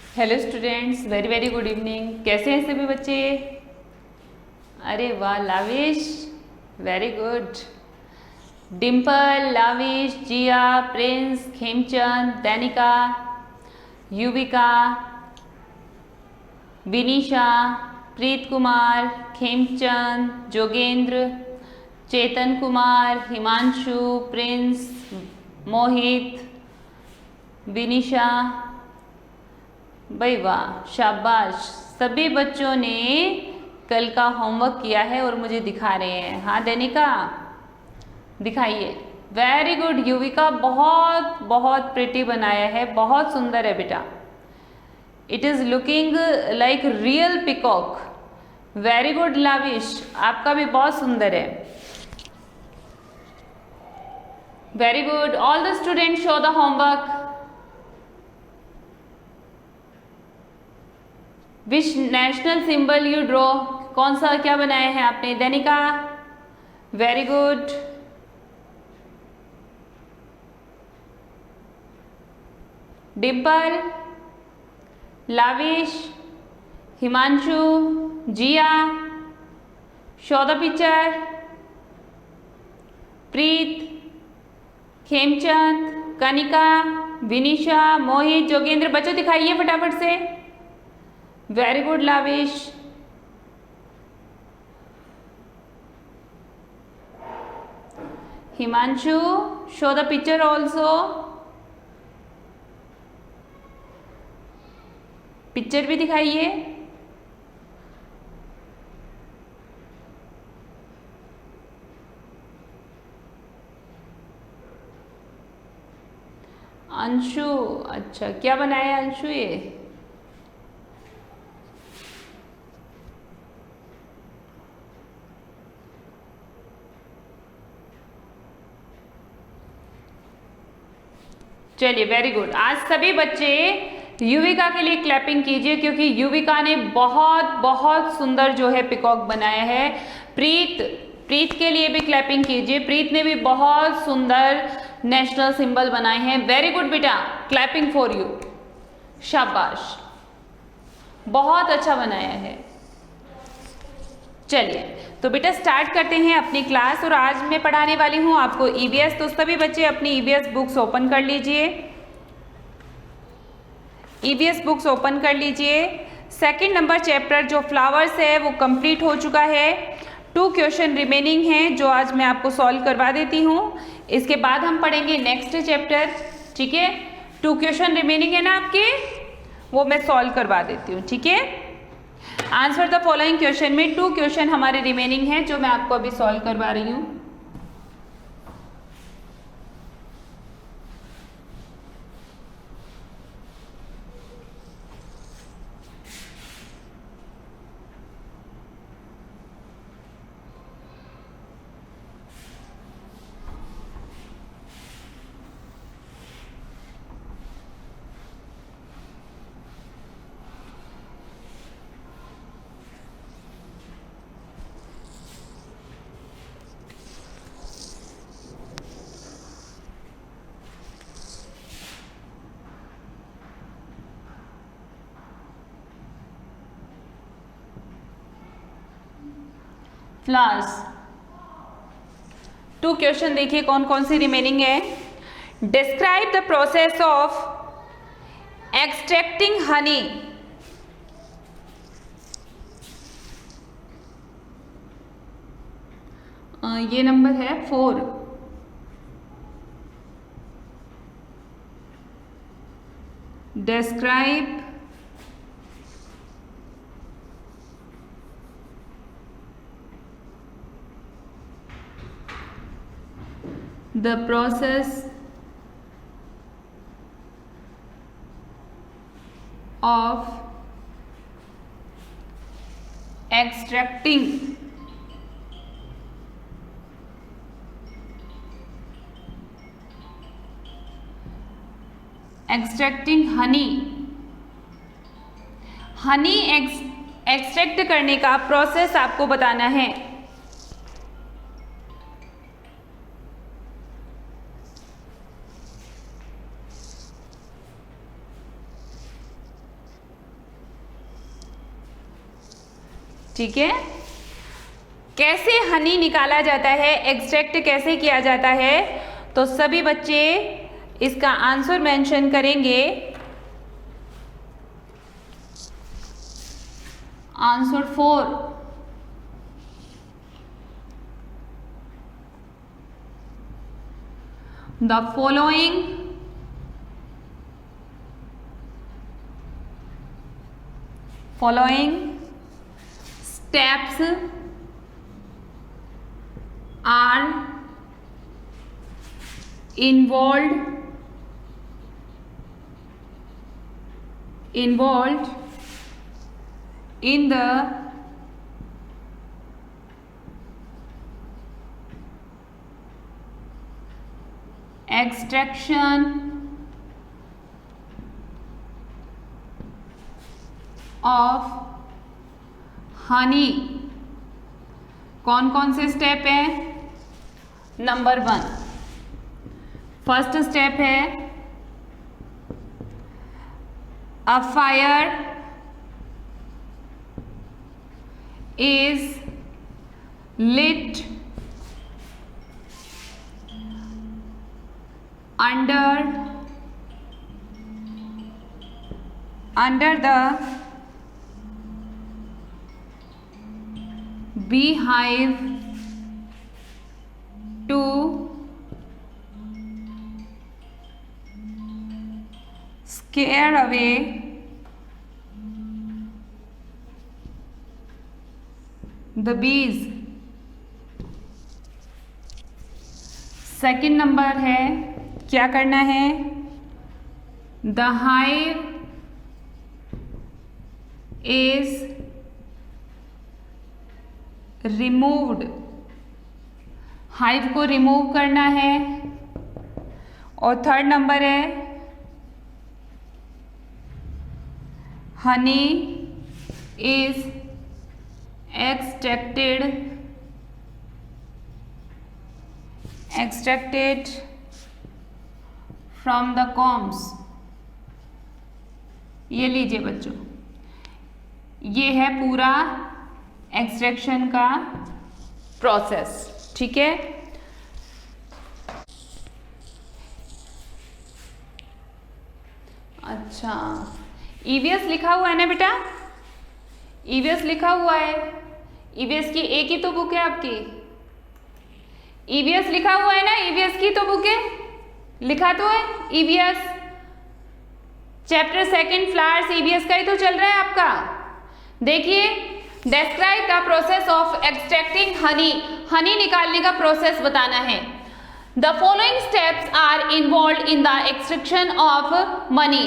Hello students, very very good evening. कैसे हैं सभी बच्चे? अरे वाह लाविश, वेरी गुड। डिम्पल, लाविश, जिया, प्रिंस, खेमचंद, दैनिका, युविका, विनीशा, प्रीत कुमार, खेमचंद, जोगेंद्र, चेतन कुमार, हिमांशु, प्रिंस, मोहित, विनीशा। भाई वाह, शाबाश। सभी बच्चों ने कल का होमवर्क किया है और मुझे दिखा रहे हैं। हाँ दैनिका, दिखाइए। वेरी गुड युविका, बहुत बहुत प्रिटी बनाया है, बहुत सुंदर है बेटा। It is looking like real peacock. Very good Lavish, आपका भी बहुत सुंदर है। Very good, all the student show the homework. Which national symbol you draw, कौन सा क्या बनाया है आपने Dainika? Very good. Dimple, Lavish, Himanshu, Jiya, show the picture. Preet, Khemchand, Kanika, Vinisha, Mohit, Jogendra, बच्चों दिखाइए फटाफट से। Very good Lavish. Himanshu, show the picture also. Picture भी दिखाइए। अंशु, अच्छा क्या बनाया अंशु ये? चलिए वेरी गुड। आज सभी बच्चे युविका के लिए क्लैपिंग कीजिए क्योंकि युविका ने बहुत बहुत सुंदर जो है पिकॉक बनाया है। प्रीत के लिए भी क्लैपिंग कीजिए, प्रीत ने भी बहुत सुंदर नेशनल सिंबल बनाए हैं। वेरी गुड बेटा, क्लैपिंग फॉर यू, शाबाश, बहुत अच्छा बनाया है। चलिए तो बेटा स्टार्ट करते हैं अपनी क्लास। और आज मैं पढ़ाने वाली हूँ आपको ईवीएस। तो सभी बच्चे अपनी ईवीएस बुक्स ओपन कर लीजिए। ईवीएस बुक्स ओपन कर लीजिए। सेकंड नंबर चैप्टर जो फ्लावर्स है वो कंप्लीट हो चुका है। 2 क्वेश्चन रिमेनिंग हैं जो आज मैं आपको सॉल्व करवा देती हूँ। इसके बाद हम पढ़ेंगे नेक्स्ट चैप्टर, ठीक है। 2 क्वेश्चन रिमेनिंग है ना आपके, वो मैं सॉल्व करवा देती हूँ, ठीक है। आंसर द फॉलोइंग क्वेश्चन में 2 क्वेश्चन हमारे रिमेनिंग हैं जो मैं आपको अभी सॉल्व करवा रही हूँ। फ्लावर्स 2 क्वेश्चन देखिए कौन कौन सी रिमेनिंग है। Describe the process of extracting Honey. ये नंबर है 4। Describe the process of extracting Honey. Honey extract करने का प्रोसेस आपको बताना है। ठीक है। कैसे हनी निकाला जाता है, एक्सट्रैक्ट कैसे किया जाता है, तो सभी बच्चे इसका आंसर मेंशन करेंगे। Answer 4 the following steps are involved in the extraction of honey। कौन कौन से स्टेप है? नंबर 1, फर्स्ट स्टेप है a fire is lit under the beehive to scare away the bees। Second number है, क्या करना है? The hive is removed, hive को रिमूव करना है। और थर्ड नंबर है honey is extracted from the combs। ये लीजिए बच्चों, ये है पूरा एक्सट्रैक्शन का प्रोसेस, ठीक है। अच्छा, ईवीएस लिखा हुआ है ना बेटा? ईवीएस लिखा हुआ है। ईवीएस की एक ही तो बुक है आपकी। ईवीएस लिखा हुआ है ना? ईवीएस की तो बुक है, लिखा तो है ईवीएस। चैप्टर 2 फ्लावर्स ईवीएस का ही तो चल रहा है आपका। देखिए, describe the process of extracting honey, honey निकालने का प्रोसेस बताना है। The following steps are involve in the extraction of honey.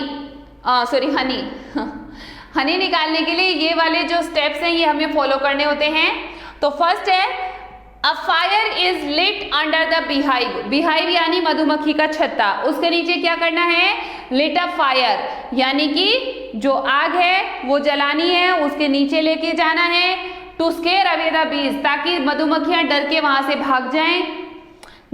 Honey निकालने के लिए ये वाले जो स्टेप्स हैं ये हमें फॉलो करने होते हैं। तो फर्स्ट है a fire is lit under the beehive. Beehive यानी मधुमक्खी का छत्ता, उसके नीचे क्या करना है? लिट अ फायर, यानी कि जो आग है वो जलानी है, उसके नीचे लेके जाना है। To square away the bees, ताकि मधुमक्खियां डर के वहां से भाग जाएं।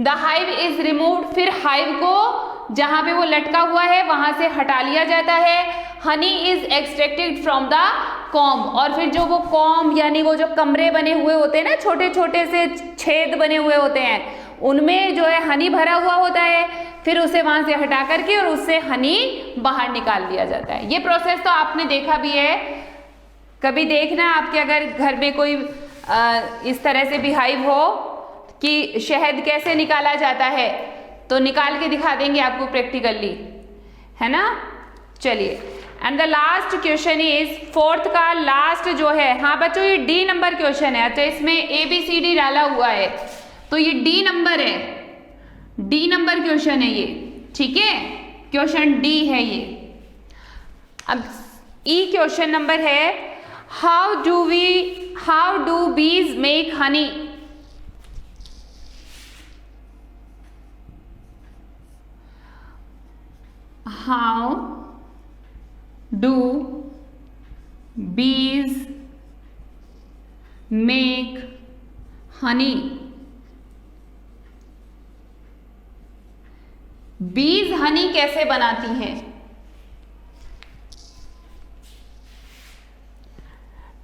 द हाइव इज रिमूव्ड, फिर हाइव को जहां पे वो लटका हुआ है वहां से हटा लिया जाता है। Honey is extracted from the comb, और फिर जो वो कॉम्ब यानी वो जो कमरे बने हुए होते हैं ना, छोटे छोटे से छेद बने हुए होते हैं, उनमें जो है हनी भरा हुआ होता है। फिर उसे वहां से हटा करके और उससे हनी बाहर निकाल दिया जाता है। ये प्रोसेस तो आपने देखा भी है, कभी देखना आपके अगर घर में कोई इस तरह से बीहाइव हो कि शहद कैसे निकाला जाता है, तो निकाल के दिखा देंगे आपको प्रैक्टिकली, है ना। चलिए, and the last question is, fourth का लास्ट जो है, हाँ बच्चों ये डी नंबर क्वेश्चन है। अच्छा, इसमें ABCD डाला हुआ है, तो ये डी नंबर है, डी नंबर क्वेश्चन है ये, ठीक है, क्वेश्चन डी है ये। अब ई क्वेश्चन नंबर है, हाउ डू बीज make Honey. How do bees make honey? बीज हनी कैसे बनाती हैं?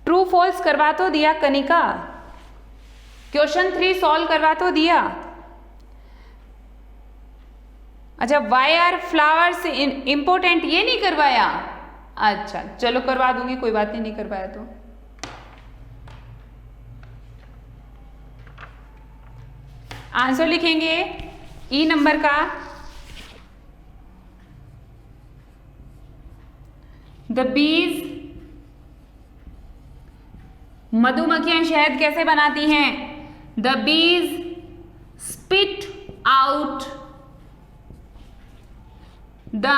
ट्रू फॉल्स करवा तो दिया कनिका, क्वेश्चन 3 सॉल्व करवा तो दिया। अच्छा, वाई आर फ्लावर्स इंपॉर्टेंट ये नहीं करवाया? अच्छा चलो करवा दूंगी, कोई बात नहीं, नहीं करवाया तो। आंसर लिखेंगे ई नंबर का, द बीज, मधुमक्खियां शहद कैसे बनाती हैं? The bees spit out the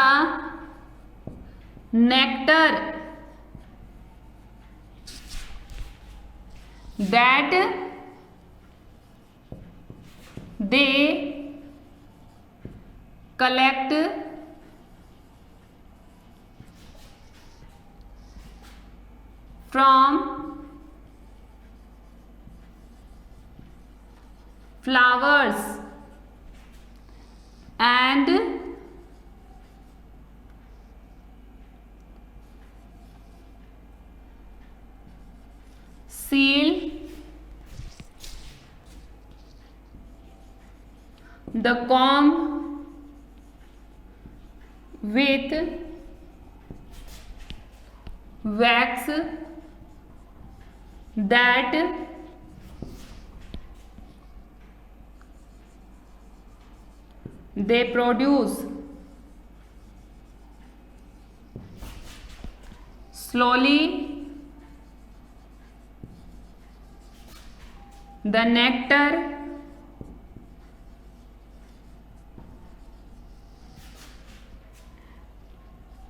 nectar that they collect from flowers and seal the comb with wax that they produce slowly. The nectar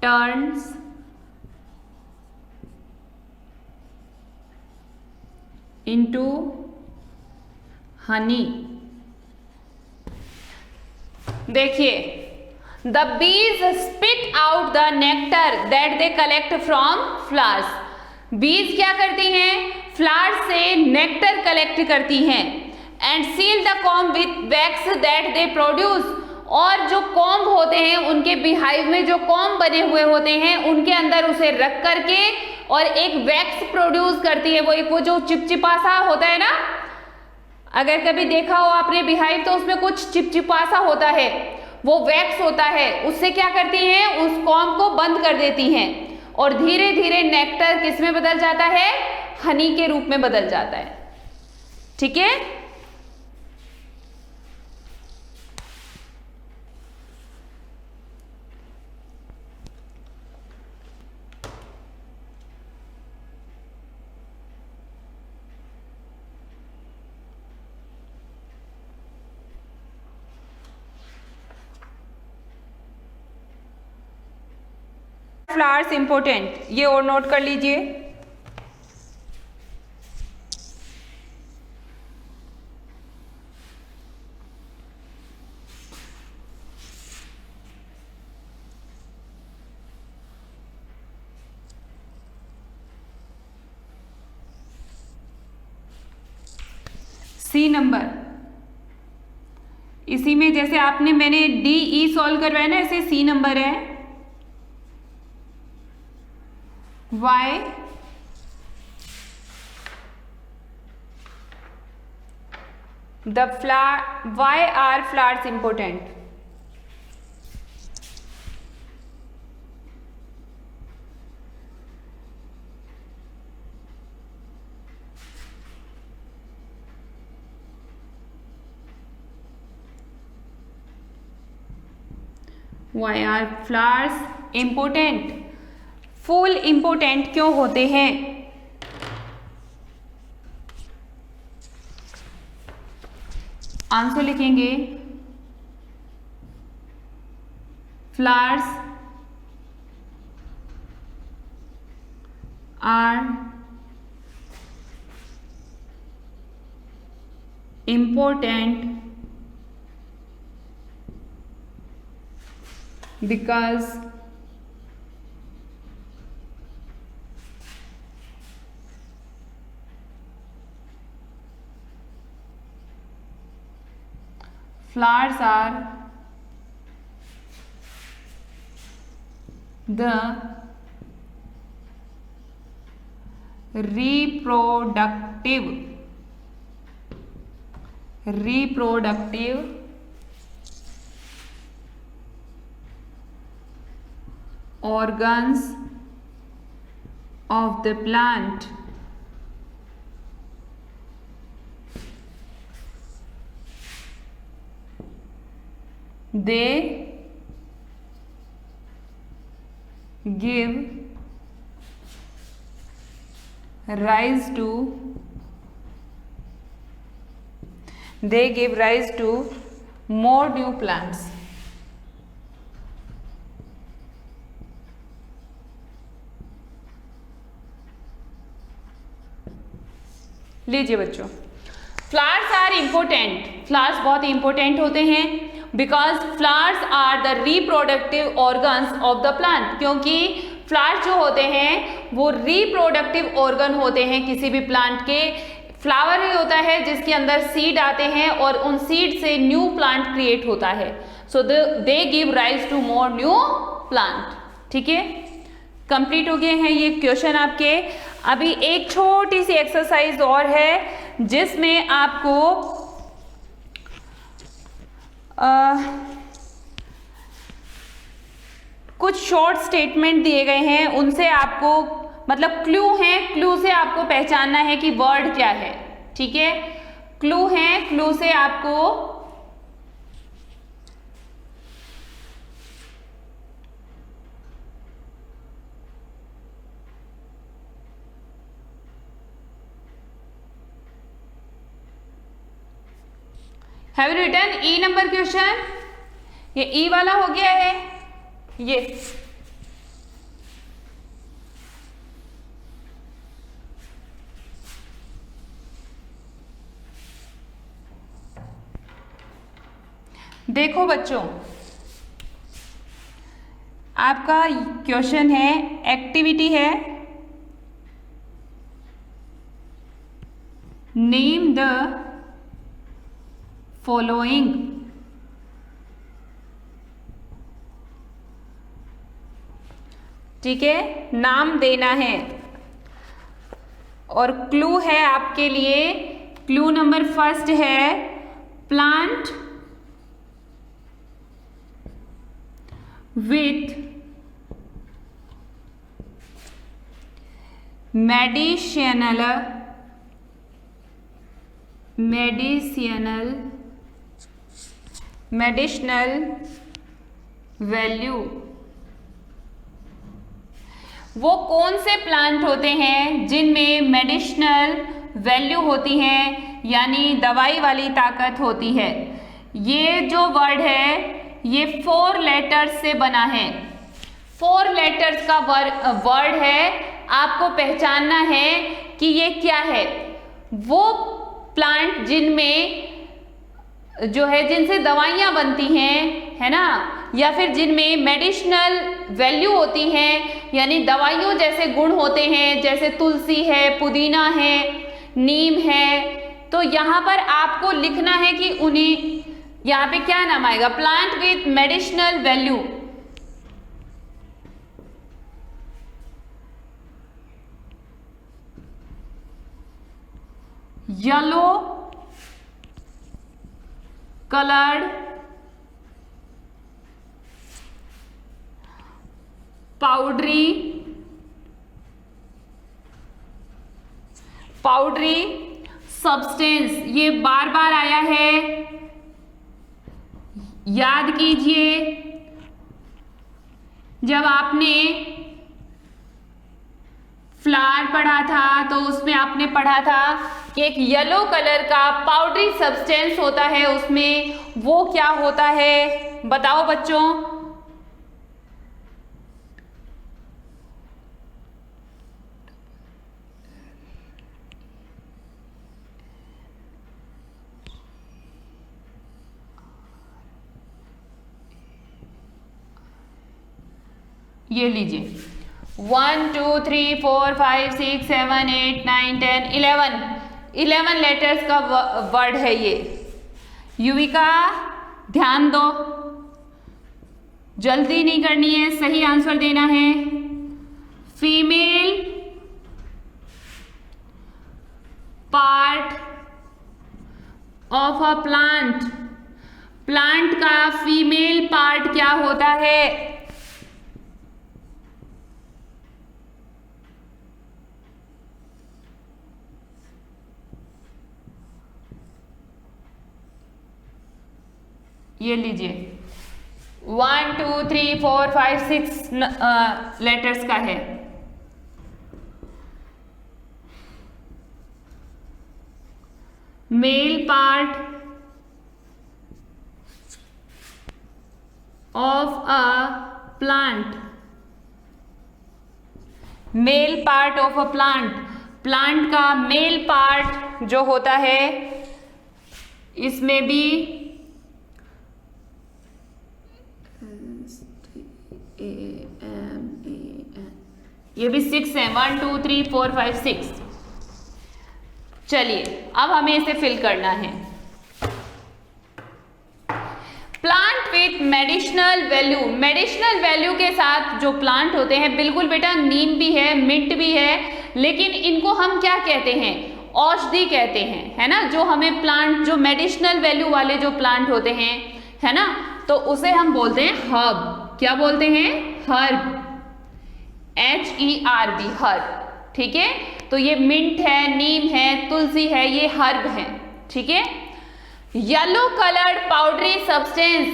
turns into honey. देखिए, the bees spit out the nectar that they collect from flowers. बीज क्या करती हैं? Flower से nectar collect करती हैं। And seal the comb with wax that they produce, और जो कॉम्ब होते हैं उनके बिहाइव में जो कॉम्ब बने हुए होते हैं उनके अंदर उसे रख करके और एक वैक्स प्रोड्यूस करती है। वो जो चिपचिपा सा होता है ना, अगर कभी देखा हो आपने बिहाइव तो उसमें कुछ चिपचिपा सा होता है, वो वैक्स होता है। उससे क्या करती हैं? उस कॉम्ब को बंद कर देती हैं और धीरे धीरे नेक्टर किस में बदल जाता है? हनी के रूप में बदल जाता है। ठीक है, फ्लावर्स इंपॉर्टेंट, ये और नोट कर लीजिए। सी नंबर, इसी में जैसे आपने मैंने डी ई सॉल्व करवाया ना, ऐसे सी नंबर है। Why why are flowers important? Why are flowers important? फूल इंपॉर्टेंट क्यों होते हैं? आंसर लिखेंगे, flowers are important because flowers are the reproductive organs of the plant. They give rise to more new plants. लीजिए बच्चों, flowers are important, flowers बहुत important होते हैं because flowers are the reproductive organs of the plant, क्योंकि flowers जो होते हैं वो रिप्रोडक्टिव ऑर्गन होते हैं किसी भी प्लांट के। फ्लावर ही होता है जिसके अंदर सीड आते हैं और उन सीड से न्यू प्लांट क्रिएट होता है। So they give rise to more new plant. ठीक है, कंप्लीट हो गए हैं ये क्वेश्चन आपके। अभी एक छोटी सी एक्सरसाइज और है जिसमें आपको कुछ शॉर्ट स्टेटमेंट दिए गए हैं, उनसे आपको मतलब क्लू हैं, क्लू से आपको पहचानना है कि वर्ड क्या है। ठीक है, क्लू हैं, क्लू से आपको have you written E number question? ये ई वाला हो गया है ये। देखो बच्चों, आपका क्वेश्चन है, एक्टिविटी है, नेम द फॉलोइंग ठीक है, नाम देना है। और क्लू है आपके लिए, क्लू नंबर फर्स्ट है प्लांट विथ मेडिसिनल वैल्यू। वो कौन से प्लांट होते हैं जिनमें मेडिसिनल वैल्यू होती है, यानी दवाई वाली ताकत होती है। ये जो वर्ड है ये 4 लेटर्स से बना है, 4 लेटर्स का वर्ड है। आपको पहचानना है कि ये क्या है। वो प्लांट जिनमें जो है जिनसे दवाइयाँ बनती हैं, है ना, या फिर जिनमें मेडिसिनल वैल्यू होती हैं, यानी दवाइयों जैसे गुण होते हैं, जैसे तुलसी है, पुदीना है, नीम है। तो यहाँ पर आपको लिखना है कि उन्हें यहाँ पे क्या नाम आएगा, plant with medicinal value. Yellow coloured powdery substance. ये बार बार आया है, याद कीजिए जब आपने फ्लावर पढ़ा था तो उसमें आपने पढ़ा था कि एक येलो कलर का पाउडरी सब्सटेंस होता है, उसमें वो क्या होता है, बताओ बच्चों। ये लीजिए 1 2 3 4 5 6 7 8 9 10 11 लेटर्स का वर्ड है ये। युविका ध्यान दो, जल्दी नहीं करनी है, सही आंसर देना है। Female part of a plant, plant का फीमेल पार्ट क्या होता है? ये लीजिए 1 2 3 4 5 6 लेटर्स का है। Mail part of a plant, mail part of a plant, plant का मेल पार्ट जो होता है, इसमें भी ये भी 6 है, 1 2 3 4 5 6। चलिए अब हमें इसे फिल करना है। Plant with medicinal value, medicinal value के साथ जो प्लांट होते हैं, बिल्कुल बेटा नीम भी है, मिंट भी है, लेकिन इनको हम क्या कहते हैं? औषधि कहते हैं, है ना। जो हमें प्लांट, जो मेडिसिनल वैल्यू वाले जो प्लांट होते हैं, है ना, तो उसे हम बोलते हैं हर्ब। क्या बोलते हैं? Herb, HERB, herb. ठीक है, तो ये मिंट है, नीम है, तुलसी है, ये हर्ब है। ठीक है। Yellow coloured powdery substance,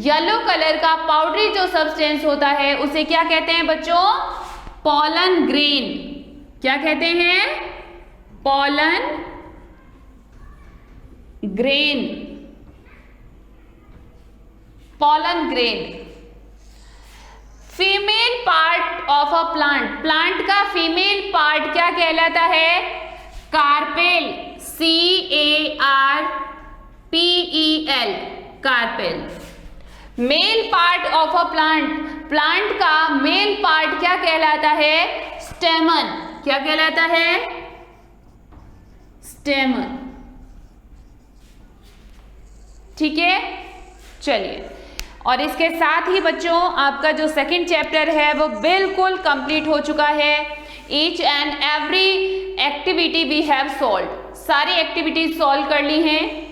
yellow colour का पाउडरी जो सब्सटेंस होता है उसे क्या कहते हैं बच्चों? Pollen grain. क्या कहते हैं? Pollen grain, pollen grain. Female part of a plant, plant का फीमेल पार्ट क्या कहलाता है? Carpel, CARPEL, carpel. Mail part of a plant, plant का मेल पार्ट क्या कहलाता है? स्टेमन। क्या कहलाता है? स्टेमन। ठीक है, चलिए, और इसके साथ ही बच्चों आपका जो सेकंड चैप्टर है वो बिल्कुल कंप्लीट हो चुका है। Each and every activity we have solve, सारी एक्टिविटीज सॉल्व कर ली हैं।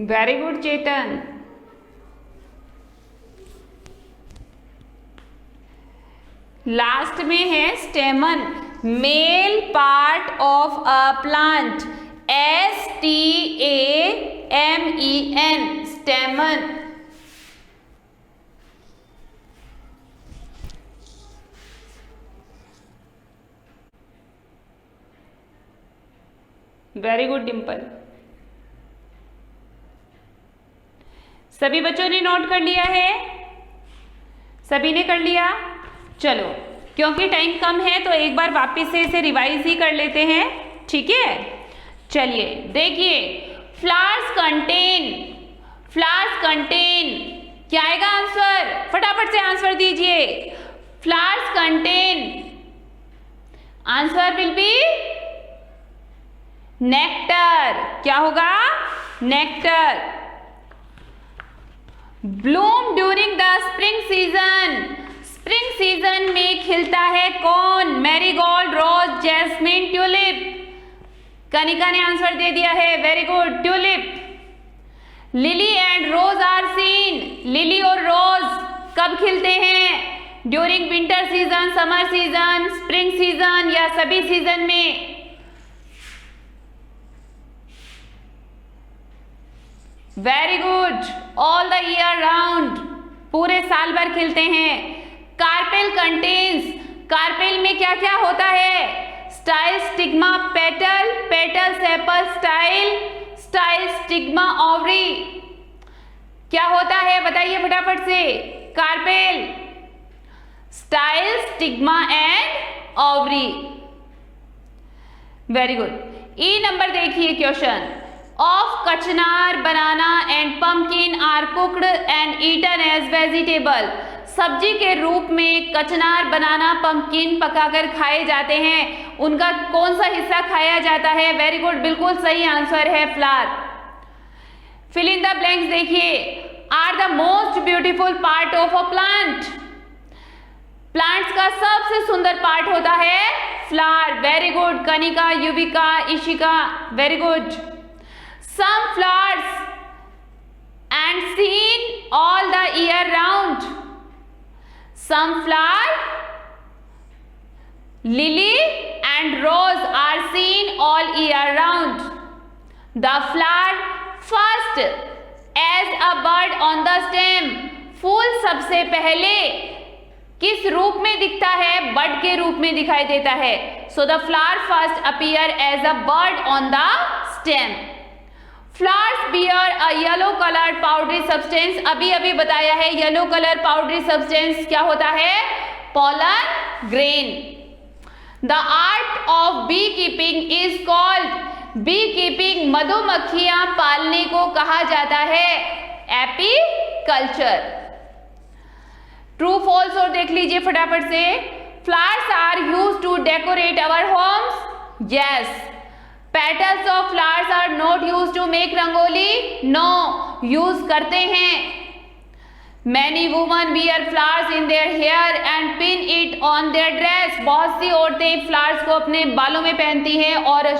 Very good Chetan. लास्ट में है stamen, male part of a plant, STAMEN, stamen. Very good Dimple. सभी बच्चों ने नोट कर लिया है? सभी ने कर लिया? चलो, क्योंकि टाइम कम है तो एक बार वापस से इसे रिवाइज ही कर लेते हैं। ठीक है, चलिए देखिए, फ्लावर्स कंटेन क्या आएगा आंसर? फटाफट से आंसर दीजिए। Flowers contain, answer will be nectar. क्या होगा? Nectar. Bloom during the spring season, spring season में खिलता है कौन? Marigold, rose, jasmine, tulip. Kanika ने आंसर दे दिया है, very good, tulip. Lily and rose are seen, lily और रोज कब खिलते हैं? During winter season, summer season, spring season या सभी सीजन में? Very good, all the year round, पूरे साल भर खिलते हैं। कार्पेल कंटेन्स, कार्पेल में क्या क्या होता है? Style, stigma, petal, petal, sepal, style, style, stigma, ovary. क्या होता है बताइए फटाफट से? Carpel, style, stigma and ovary. Very good. E number देखिए question, of kachnar, banana and pumpkin are cooked and eaten as vegetable. सब्जी के रूप में कचनार, बनाना, पम्पकिन पकाकर खाए जाते हैं। उनका कौन सा हिस्सा खाया जाता है? वेरी गुड, बिल्कुल सही आंसर है flower. Fill in the blanks देखिए, are the most beautiful part of a plant. Plants का सबसे सुंदर पार्ट होता है flower. Very good, Kanika, Yuvika, Ishika, very good. Some flowers and seen all the year round. Some flower, lily and rose are seen all year round. The flower first as a bud on the stem. फूल सबसे पहले किस रूप में दिखता है? बड के रूप में दिखाई देता है। So the flower first appear as a bud on the stem. Flowers bear a yellow colored powdery substance. अभी अभी बताया है येलो कलर पाउडरी सब्सटेंस क्या होता है? pollen grain. The art of beekeeping is called, beekeeping मधुमक्खियां पालने को कहा जाता है एपीकल्चर। ट्रू फॉल्स और देख लीजिए फटाफट से। Flowers are used to decorate our homes. Yes. Petals of flowers are not used to make rangoli. No, use करते हैं। Many women wear flowers in their hair and pin it on their dress. बहुत सी औरतें flowers को अपने बालों में पहनती हैं और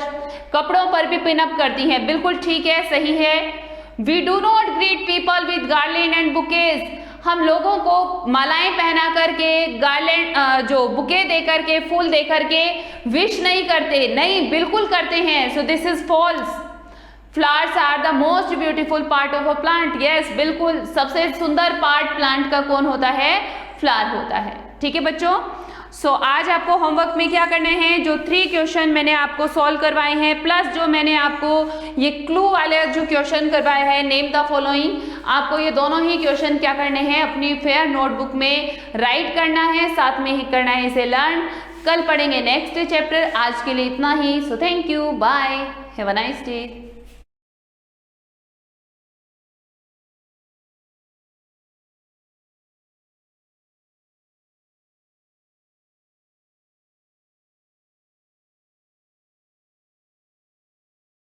कपड़ों पर भी पिन अप करती हैं। बिल्कुल ठीक है, सही है। We do not greet people with garland and bouquets. हम लोगों को मालाएं पहना करके, गार्लैंड जो बुके दे करके, फूल दे करके विश नहीं करते। नहीं, बिल्कुल करते हैं। So this is false. Flowers are the most beautiful part of a plant. Yes, बिल्कुल सबसे सुंदर पार्ट प्लांट का कौन होता है? फ्लावर होता है। ठीक है बच्चों, सो आज आपको होमवर्क में क्या करने हैं? जो 3 क्वेश्चन मैंने आपको सॉल्व करवाए हैं, प्लस जो मैंने आपको ये क्लू वाले जो क्वेश्चन करवाए हैं, नेम द फॉलोइंग, आपको ये दोनों ही क्वेश्चन क्या करने हैं? अपनी फेयर नोटबुक में राइट करना है, साथ में ही करना है इसे लर्न। कल पढ़ेंगे नेक्स्ट चैप्टर। आज के लिए इतना ही। So thank you, bye, have a nice day.